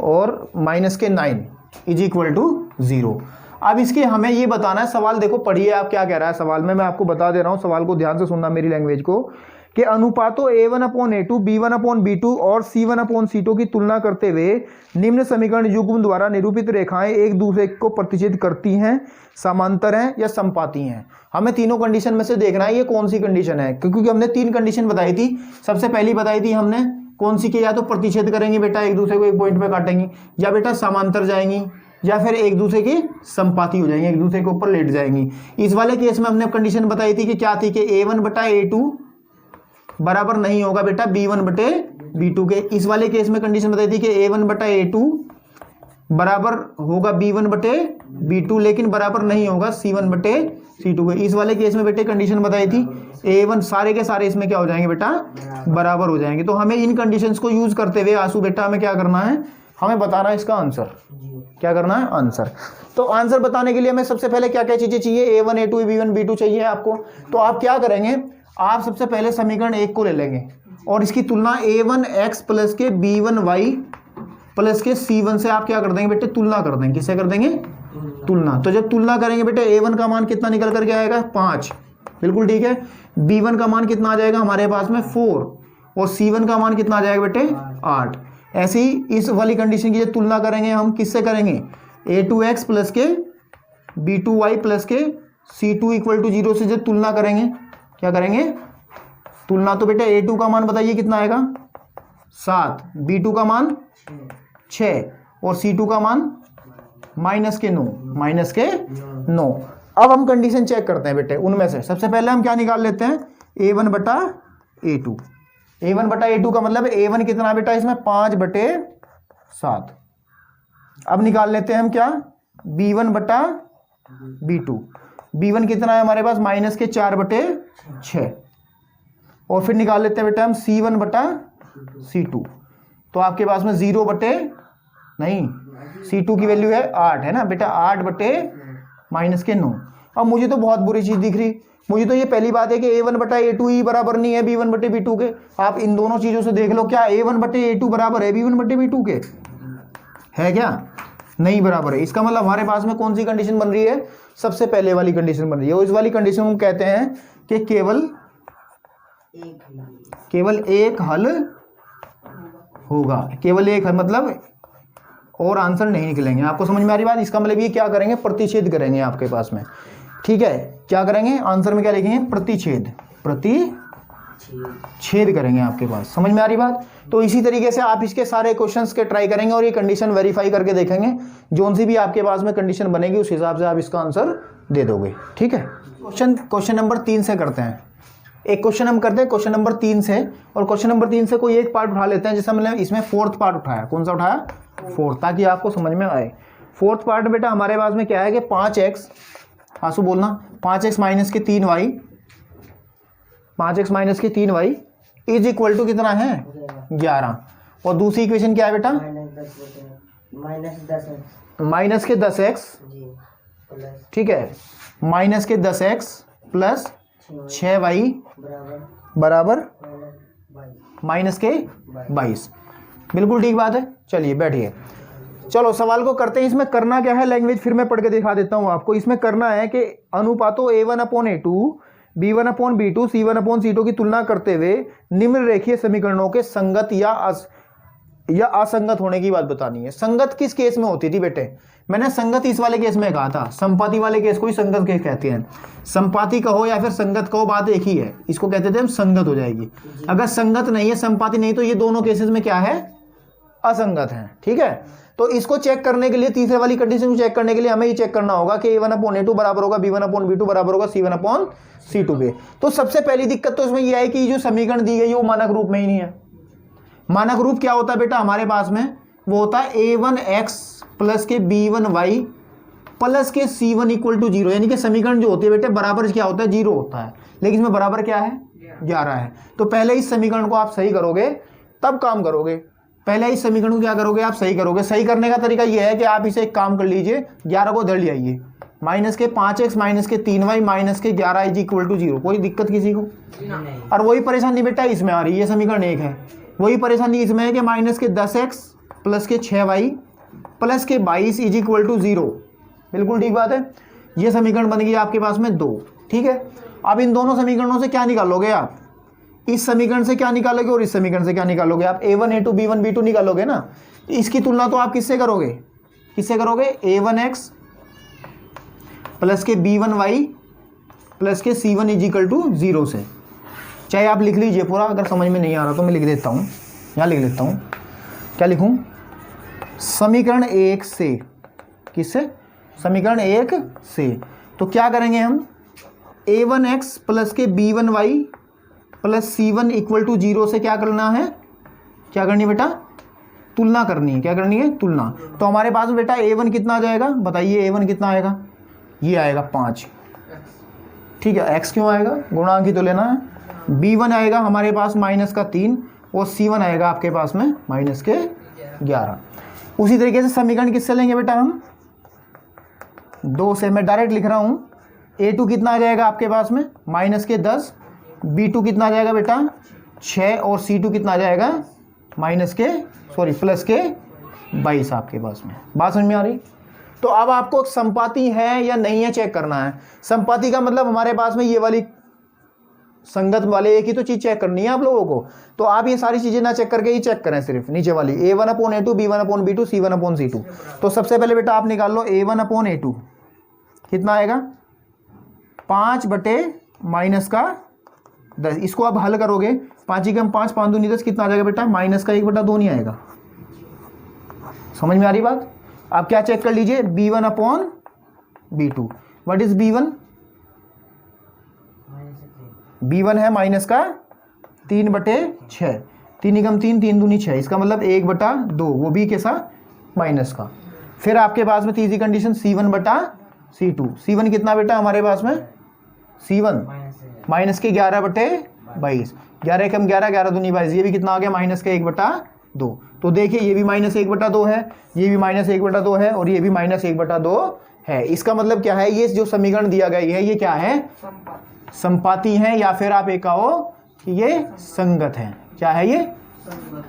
और माइनस के 9 इज इक्वल टू 0। अब इसके हमें ये बताना है, सवाल देखो पढ़िए आप क्या कह रहा है सवाल में, मैं आपको बता दे रहा हूँ, सवाल को ध्यान से सुनना मेरी लैंग्वेज को, कि अनुपातों a1/a2, b1/b2 और c1/c2 की तुलना करते हुए निम्न समीकरण युग्म द्वारा निरूपित रेखाएं एक दूसरे को प्रतिच्छेद करती हैं, समांतर हैं या समपाती हैं। हमें तीनों कंडीशन में से देखना है ये कौन सी कंडीशन है, क्योंकि हमने 3 कंडीशन बताई थी। सबसे पहली बताई थी हमने कौन सी, कि या तो प्रतिच्छेद करेंगे बेटा, एक दूसरे को एक पॉइंट पे काटेंगी, या बेटा समांतर जाएंगी, या फिर एक दूसरे की संपाती हो जाएंगी, एक दूसरे के ऊपर लेट जाएंगी। इस वाले केस में हमने कंडीशन बताई थी कि क्या थी, कि a1/a2 बराबर नहीं होगा बेटा b1/b2 के। इस वाले केस में कंडीशन बताई थी कि a1/a2 बराबर होगा b1/b2, लेकिन बराबर नहीं होगा c1/c2 के। इस वाले केस में बेटे कंडीशन बताई थी a1, सारे के सारे इसमें क्या हो जाएंगे बेटा, बराबर हो जाएंगे। तो हमें इन कंडीशंस को यूज करते हुए आंसू बेटा हमें क्या करना है, हमें बताना है इसका आंसर। क्या करना है, आंसर। तो आंसर बताने के लिए हमें सबसे पहले क्या क्या चीजें चाहिए, a1 a2 b1 b2 चाहिए आपको। तो आप क्या करेंगे, आप सबसे पहले समीकरण 1 को ले लेंगे और इसकी तुलना a1x प्लस के b1y प्लस के c1 से आप क्या कर देंगे बेटे, तुलना कर देंगे। किससे कर देंगे, तुलना। तो जब तुलना करेंगे बेटे a1 का मान कितना निकल करके आएगा, 5, बिल्कुल ठीक है। b1 का मान कितना आ जाएगा हमारे पास में 4, और c1 का मान कितना आ जाएगा बेटे, 8। ऐसे ही इस वाली कंडीशन की जब तुलना करेंगे हम किससे करेंगे, a2x प्लस के b2y प्लस के c2 इक्वल टू 0 से जब तुलना करेंगे, क्या करेंगे, तुलना। तो बेटा a2 का मान बताइए कितना आएगा, 7, b2 का मान 6, और c2 का मान माइनस के 9। अब हम कंडीशन चेक करते हैं बेटे, उनमें से सबसे पहले हम क्या निकाल लेते हैं, a1/a2। a1/a2 का मतलब a1 कितना बेटा इसमें, 5/7। अब निकाल लेते हैं हम क्या, b1/b2। b1 कितना है हमारे पास, माइनस के 4/6। और फिर निकाल लेते हैं बेटा हम c1/c2। तो आपके पास में 0 बटे नहीं, c2 की वैल्यू है 8 है ना बेटा, 8/-9। अब मुझे तो बहुत बुरी चीज दिख रही, मुझे तो ये पहली बात है कि a1/a2 ही बराबर नहीं है b1/b2 के। आप इन दोनों चीजों से देख लो, क्या a1/a2 बराबर है b1/b2 के, है क्या, नहीं बराबर है। इसका मतलब हमारे पास में कौन सी कंडीशन बन रही है, सबसे पहले वाली कंडीशन बन रही है। और इस वाली कंडीशन हम कहते हैं कि केवल एक हल होगा, केवल एक हल, मतलब और आंसर नहीं निकलेंगे। आपको समझ में आ रही बात, इसका मतलब ये क्या करेंगे, प्रतिच्छेद करेंगे आपके पास में, ठीक है। क्या करेंगे, आंसर में क्या लिखेंगे, प्रतिच्छेद करेंगे आपके पास, समझ में आ रही बात। तो इसी तरीके से आप इसके सारे क्वेश्चंस के ट्राई करेंगे और ये कंडीशन वेरीफाई करके देखेंगे, जोन सी भी आपके पास में कंडीशन बनेगी उस हिसाब से आप इसका आंसर दे दोगे, ठीक है। क्वेश्चन नंबर 3 से करते हैं। एक क्वेश्चन हम करते हैं क्वेश्चन नंबर 3 से, और क्वेश्चन नंबर 3 से कोई एक पार्ट उठा लेते हैं, जैसे हमने इसमें 4th पार्ट उठाया। कौन सा उठाया, 4th, ताकि आपको समझ में आए। 4th पार्ट बेटा हमारे पास में क्या है कि 5x, आंसू बोलना, 5x माइनस के 3y, 5x माइनस के 3y इज इक्वल टू कितना है, 11। और दूसरी इक्वेशन क्या है बेटा, माइनस के 10x, ठीक है, माइनस के 10x प्लस 6y बराबर माइनस के 22। बिल्कुल ठीक बात है। चलिए बैठिए। चलो सवाल को करते हैं। इसमें करना क्या है, लैंग्वेज फिर मैं पढ़ के दिखा देता हूं आपको। इसमें करना है कि अनुपातों A1/A2, B1/B2, C1/C2 की तुलना करते हुए निम्न रेखीय समीकरणों के संगत या असंगत होने की बात बतानी है। संगत किस केस में होती थी बेटे? मैंने संगत इस वाले केस में कहा था, संपाती वाले केस को ही संगत केस कहते हैं। संपाती कहो या फिर संगत कहो, बात एक ही है। इसको कहते थे हम संगत हो जाएगी। अगर संगत नहीं है, संपाती नहीं, तो ये दोनों केसेस में क्या है, असंगत है। ठीक है, तो इसको चेक करने के लिए, तीसरे वाली कंडीशन को चेक करने के लिए हमें ये चेक करना होगा कि A1/A2 बराबर होगा B1/B2 बराबर होगा C1/C2 के। तो सबसे पहली दिक्कत तो इसमें यह है कि जो समीकरण दी गई है वो मानक रूप में ही नहीं है। मानक रूप क्या होता है बेटा हमारे पास में? वो होता है A1x प्लस के B1y प्लस के C1 इक्वल टू 0। यानी कि समीकरण जो होती है बेटे बराबर क्या होता है, 0 होता है। लेकिन इसमें बराबर क्या है, 11 है। तो पहले इस समीकरण को आप सही करोगे तब काम करोगे। पहले इस समीकरण को क्या करोगे, आप सही करोगे। सही करने का तरीका यह है कि आप इसे एक काम कर लीजिए, 11 को धर ले आइए, माइनस के 5x माइनस के 3y माइनस के 11 इज इक्वल टू 0। कोई दिक्कत किसी को? और वही परेशानी बेटा इसमें आ रही है, ये समीकरण 1 है। वही परेशानी इसमें है कि माइनस के 10x प्लस के 6y प्लस के 22 इज इक्वल टू 0। बिल्कुल ठीक बात है। ये समीकरण बन गई आपके पास में 2। ठीक है, अब इन दोनों समीकरणों से क्या निकालोगे आप? इस समीकरण से क्या निकालोगे और इस समीकरण से क्या निकालोगे? आप A1/A2 B1/B2 निकालोगे ना। इसकी तुलना तो आप किससे करोगे, किससे करोगे? A1x प्लस के B1y प्लस के C1 इज इक्वल टू 0 से। चाहे आप लिख लीजिए पूरा, अगर समझ में नहीं आ रहा तो मैं लिख देता हूँ, यहाँ लिख लेता हूँ। क्या लिखूँ? समीकरण 1 से, किससे? समीकरण 1 से। तो क्या करेंगे हम? A1x प्लस के B1y plus C1 equal to 0 से क्या करना है, क्या करनी है बेटा? तुलना करनी है। क्या करनी है? तुलना। तो हमारे पास में बेटा A1 कितना आ जाएगा, बताइए A1 कितना आएगा? ये आएगा 5। ठीक है, x क्यों आएगा, गुणांक ही तो लेना है। B1 आएगा हमारे पास माइनस का 3 और C1 आएगा आपके पास में माइनस के 11। उसी तरीके से समीकरण किससे लेंगे बेटा हम? 2 से। मैं डायरेक्ट लिख रहा हूँ। A2 कितना आ जाएगा आपके पास में? माइनस के 10। B2 कितना आ जाएगा बेटा? 6 और C2 कितना आ जाएगा? प्लस के 22 आपके पास में। बात समझ में आ रही? तो अब आपको संपाती है या नहीं है चेक करना है। संपाती का मतलब हमारे पास में ये वाली संगत वाले एक ही तो चीज चेक करनी है आप लोगों को। तो आप ये सारी चीजें ना चेक करके ही चेक करें, सिर्फ नीचे वाली A1/A2 B1/B2 C1/C2। तो सबसे पहले बेटा आप निकाल लो A1/A2 कितना आएगा? 5 बटे माइनस का 10। इसको आप हल करोगे, 5 कम 5 5 दूनी 10, कितना आ जाएगा बेटा? माइनस का 1/2 नहीं आएगा। समझ में आ रही बात? आप क्या चेक कर लीजिए, B1/B2। What is B1? B1 है माइनस का 3/6। 3 कम 3 3 दूनी 6। इसका मतलब 1/2, वो भी कैसा? माइनस का। फिर आपके पास में तीसरी कंडीशन C1/C2। C1 कितना बेटा हमारे पास में? C1 माइनस के 11/22। 11 कम 11 11 दूनी 22। ये भी कितना आ गया? माइनस के 1/2। तो देखिए ये भी माइनस 1/2 है, ये भी माइनस 1/2 है और ये भी माइनस 1/2 है। इसका मतलब क्या है, ये जो समीकरण दिया गया है ये क्या है? संपाती है, या फिर आप एक कहो कि ये संगत है। क्या है ये?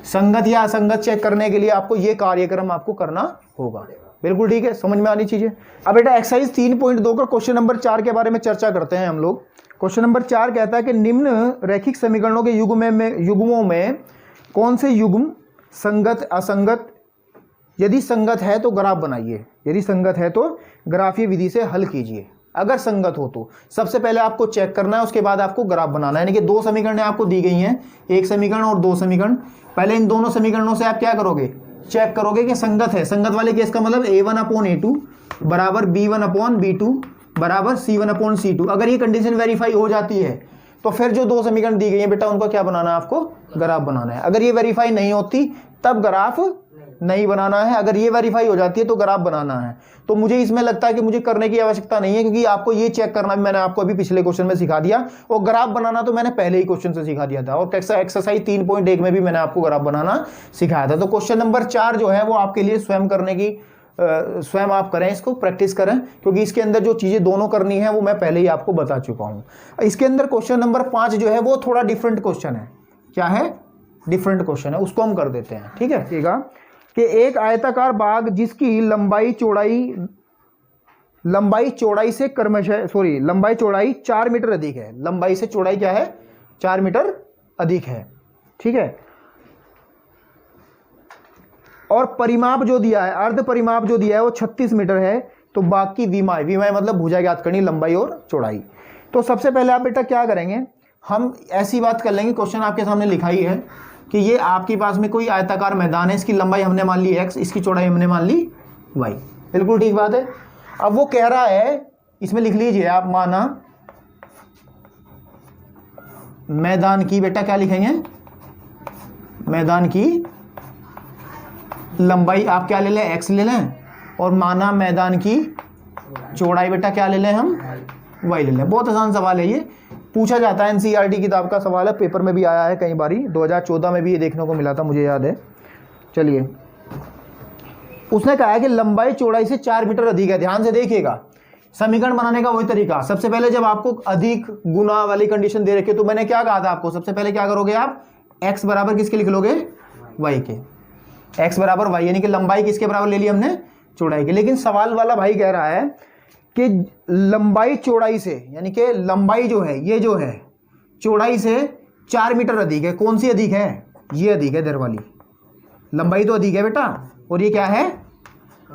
संगत या असंगत चेक करने के लिए आपको ये कार्यक्रम आपको करना होगा। बिल्कुल ठीक है, समझ में आनी चीजें। अब बेटा एक्सरसाइज 3.2 का क्वेश्चन नंबर 4 के बारे में चर्चा करते हैं हम लोग। क्वेश्चन नंबर 4 कहता है कि निम्न रैखिक समीकरणों के युग्मों में कौन से युग्म संगत असंगत, यदि संगत है तो ग्राफ बनाइए, यदि संगत है तो ग्राफीय विधि से हल कीजिए। अगर संगत हो तो सबसे पहले आपको चेक करना है, उसके बाद आपको ग्राफ बनाना है। यानी कि 2 समीकरण आपको दी गई हैं, एक समीकरण और 2 समीकरण। पहले इन दोनों समीकरणों से आप क्या करोगे? चेक करोगे कि संगत है। संगत वाले केस का मतलब A1/A2 बराबर B1/B2 बराबर C1/C2। अगर ये कंडीशन वेरीफाई हो जाती है तो फिर जो 2 समीकरण दी गई है बेटा उनको क्या बनाना है? आपको ग्राफ बनाना है। अगर ये वेरीफाई नहीं होती तब ग्राफ नहीं बनाना है, अगर ये वेरीफाई हो जाती है तो ग्राफ बनाना है। तो मुझे इसमें लगता है कि मुझे करने की आवश्यकता नहीं है, क्योंकि आपको ये चेक करना भी मैंने आपको अभी पिछले क्वेश्चन में सिखा दिया, और ग्राफ बनाना तो मैंने पहले ही क्वेश्चन से सिखा दिया था, और एक्सरसाइज 3.1 में भी मैंने आपको ग्राफ बनाना सिखाया था। तो क्वेश्चन नंबर 4 जो है वो आपके लिए स्वयं करने की स्वयं आप करें, इसको प्रैक्टिस करें, क्योंकि इसके अंदर जो चीजें दोनों करनी है वो मैं पहले ही आपको बता चुका हूं। इसके अंदर क्वेश्चन नंबर 5 जो है वो थोड़ा डिफरेंट क्वेश्चन है। क्या है? डिफरेंट क्वेश्चन है, उसको हम कर देते हैं। ठीक है, ठीक है। कि एक आयताकार भाग जिसकी लंबाई चौड़ाई से लंबाई चौड़ाई 4 मीटर अधिक है। लंबाई से चौड़ाई क्या है? 4 मीटर अधिक है। ठीक है। और परिमाप जो दिया है, अर्ध परिमाप जो दिया है वो 36 मीटर है। तो बाकी विमाय मतलब भुजा ज्ञात करनी, लंबाई और चौड़ाई। तो सबसे पहले आप बेटा क्या करेंगे, हम ऐसी बात कर लेंगे, क्वेश्चन आपके सामने लिखा ही है कि ये आपके पास में कोई आयताकार मैदान है, इसकी लंबाई हमने मान ली x, इसकी चौड़ाई हमने मान ली y। बिल्कुल ठीक बात है। अब वो कह रहा है, इसमें लिख लीजिए आप, माना मैदान की, बेटा क्या लिखेंगे, मैदान की लंबाई आप क्या ले लें, x ले लें, और माना मैदान की चौड़ाई बेटा क्या ले लें, हम y ले लें। बहुत आसान सवाल है, ये पूछा जाता है, एनसीईआरटी किताब का सवाल है, पेपर में भी आया है कई बारी, 2014 में भी ये देखने को मिला था, मुझे याद है। चलिए, उसने कहा है कि लंबाई चौड़ाई से 4 मीटर अधिक है। ध्यान से देखिएगा, समीकरण बनाने का वही तरीका। सबसे पहले जब आपको अधिक गुना वाली कंडीशन दे रखी है, तो मैंने क्या कहा था आपको, सबसे पहले क्या करोगे आप, x बराबर किसके लिख लोगे, y के। x बराबर y, यानी कि लंबाई किसके बराबर ले ली हमने, चौड़ाई के। लेकिन सवाल वाला भाई कह रहा है कि लंबाई चौड़ाई से, यानी कि लंबाई जो है, ये जो है चौड़ाई से 4 मीटर अधिक है। कौन सी अधिक है, ये अधिक है, इधर वाली लंबाई तो अधिक है बेटा, और ये क्या है,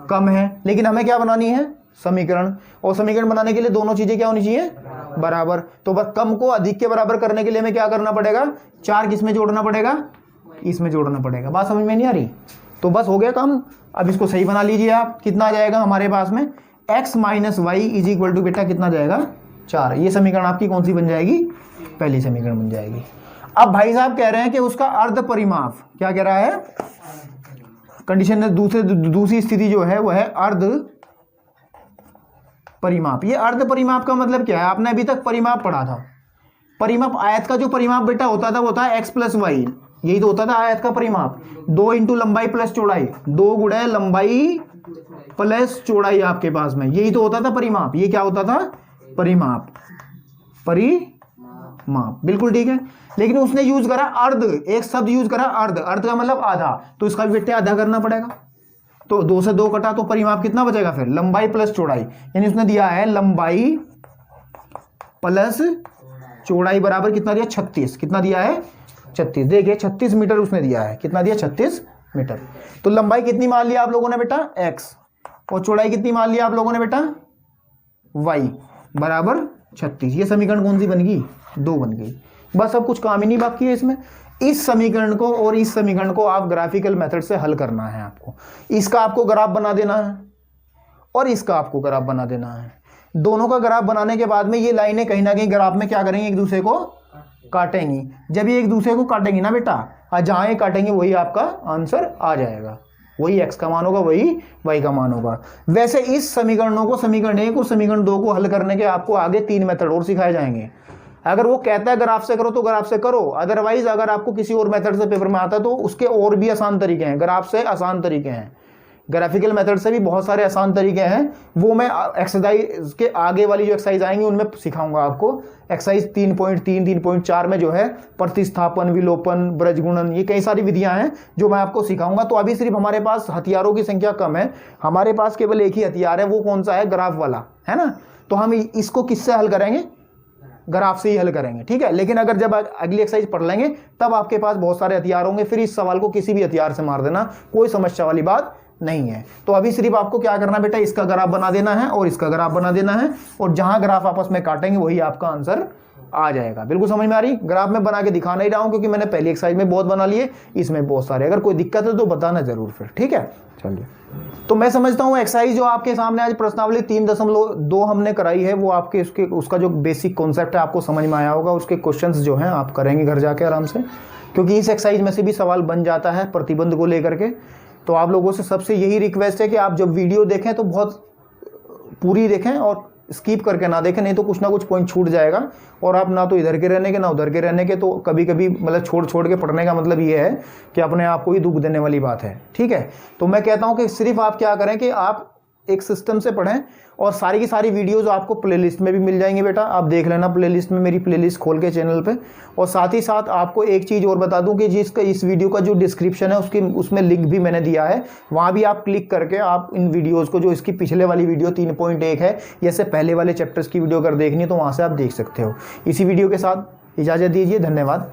कम है। लेकिन हमें क्या बनानी है, समीकरण, और समीकरण बनाने के लिए दोनों चीजें क्या होनी चाहिए, बराबर। तो बस कम को अधिक के बराबर करने के लिए हमें क्या करना पड़ेगा, 4 किसमें जोड़ना पड़ेगा, इसमें जोड़ना पड़ेगा। बात समझ में नहीं आ रही, तो बस हो गया काम। अब इसको सही बना लीजिए आप, कितना आ जाएगा हमारे पास में, x minus Y is equal to बेटा कितना जाएगा, 4। ये समीकरण आपकी कौन सी बन जाएगी, पहली समीकरण बन जाएगी। अब भाई साहब कह रहे हैं कि उसका अर्ध परिमाप, क्या कह रहा है, कंडीशन में दूसरी स्थिति जो है वो है अर्ध परिमाप। ये अर्ध परिमाप का मतलब क्या है, आपने अभी तक परिमाप पढ़ा था। परिमाप, आयत का जो परिमाप बेटा होता था वो होता है x प्लस वाई, यही तो होता था आयत का परिमाप। 2 इंटू लंबाई प्लस चौड़ाई, 2 गुणे लंबाई प्लस चौड़ाई आपके पास में, यही तो होता था परिमाप। ये क्या होता था, परिमाप, परिमाप, बिल्कुल ठीक है। लेकिन उसने यूज करा अर्ध, एक शब्द यूज करा अर्ध, अर्ध का मतलब आधा, तो इसका भी बेटे आधा करना पड़ेगा। तो 2 से 2 कटा तो परिमाप कितना बचेगा फिर, लंबाई प्लस चौड़ाई, यानी उसने दिया है लंबाई प्लस चौड़ाई बराबर कितना दिया, 36। कितना दिया है, 36। देखिए 36 मीटर उसने दिया है, कितना दिया, 36 मीटर। तो लंबाई कितनी मान लिया आप लोगों ने बेटा, x, और चौड़ाई कितनी मान लिया आप लोगों ने बेटा, y बराबर 36। ये समीकरण कौन सी बन गई, 2 बन गई। बस अब कुछ काम ही नहीं बाकी है इसमें। इस समीकरण को और इस समीकरण को आप ग्राफिकल मेथड से हल करना है आपको। इसका आपको ग्राफ बना देना है और इसका आपको ग्राफ बना देना है। दोनों का ग्राफ बनाने के बाद में ये लाइनें कहीं ना कहीं ग्राफ में क्या करेंगी, एक दूसरे को काटेंगी। जब ये एक दूसरे को काटेंगी ना बेटा, जहां ये काटेंगे वही आपका आंसर आ जाएगा, वही x का मान होगा, वही y का मान होगा। वैसे इस समीकरणों को, समीकरण 1 और समीकरण 2 को हल करने के आपको आगे 3 मेथड और सिखाए जाएंगे। अगर वो कहता है ग्राफ से करो तो ग्राफ से करो, अदरवाइज अगर आपको किसी और मेथड से पेपर में आता है तो उसके और भी आसान तरीके हैं, ग्राफ से आसान तरीके हैं, ग्राफिकल मेथड से भी बहुत सारे आसान तरीके हैं। वो मैं एक्सरसाइज के आगे वाली जो एक्सरसाइज आएंगी उनमें सिखाऊंगा आपको। एक्सरसाइज 3.3, 3.4 में जो है प्रतिस्थापन, विलोपन, ब्रजगुणन, ये कई सारी विधियां हैं जो मैं आपको सिखाऊंगा। तो अभी सिर्फ हमारे पास हथियारों की संख्या कम है, हमारे पास केवल एक ही हथियार है, वो कौन सा है, ग्राफ वाला, है ना। तो हम इसको किससे हल करेंगे, ग्राफ से ही हल करेंगे, ठीक है। लेकिन अगर जब अगली एक्सरसाइज पढ़ लेंगे तब आपके पास बहुत सारे हथियार होंगे, फिर इस सवाल को किसी भी हथियार से मार देना, कोई समस्या वाली बात नहीं है। तो अभी सिर्फ आपको क्या करना बेटा, इसका ग्राफ बना देना है और इसका ग्राफ बना देना है, और जहां ग्राफ आपस में काटेंगे वही आपका आंसर आ जाएगा। बिल्कुल समझ में आ रही। ग्राफ में बना के दिखा नहीं रहा हूं क्योंकि मैंने पहली एक्सरसाइज में बहुत बना लिए, इसमें बहुत सारे। अगर कोई दिक्कत है तो बताना जरूर फिर, ठीक है। चलिए, तो मैं समझता हूं एक्सरसाइज जो आपके सामने आज प्रश्नावली 3.2 हमने कराई है, वो आपके उसका जो बेसिक कॉन्सेप्ट है आपको समझ में आया होगा। उसके क्वेश्चंस जो हैं आप करेंगे घर जाके आराम से, क्योंकि इस एक्सरसाइज में से भी सवाल बन जाता है प्रतिबंध को लेकर के। तो आप लोगों से सबसे यही रिक्वेस्ट है कि आप जब वीडियो देखें तो बहुत पूरी देखें और स्किप करके ना देखें, नहीं तो कुछ ना कुछ पॉइंट छूट जाएगा और आप ना तो इधर के रहने के ना उधर के रहने के। तो कभी कभी मतलब छोड़ के पढ़ने का मतलब ये है कि अपने आप को ही दुख देने वाली बात है, ठीक है। तो मैं कहता हूं कि सिर्फ आप क्या करें कि आप एक सिस्टम से पढ़ें। और सारी की सारी वीडियोस आपको प्लेलिस्ट में भी मिल जाएंगी बेटा, आप देख लेना प्लेलिस्ट में, मेरी प्लेलिस्ट खोल के चैनल पे। और साथ ही साथ आपको एक चीज़ और बता दूं कि जिसका इस वीडियो का जो डिस्क्रिप्शन है उसमें लिंक भी मैंने दिया है, वहाँ भी आप क्लिक करके आप इन वीडियोज़ को, जो इसकी पिछले वाली वीडियो 3.1 है, जैसे पहले वाले चैप्टर्स की वीडियो अगर देखनी है तो वहाँ से आप देख सकते हो। इसी वीडियो के साथ इजाज़त दीजिए, धन्यवाद।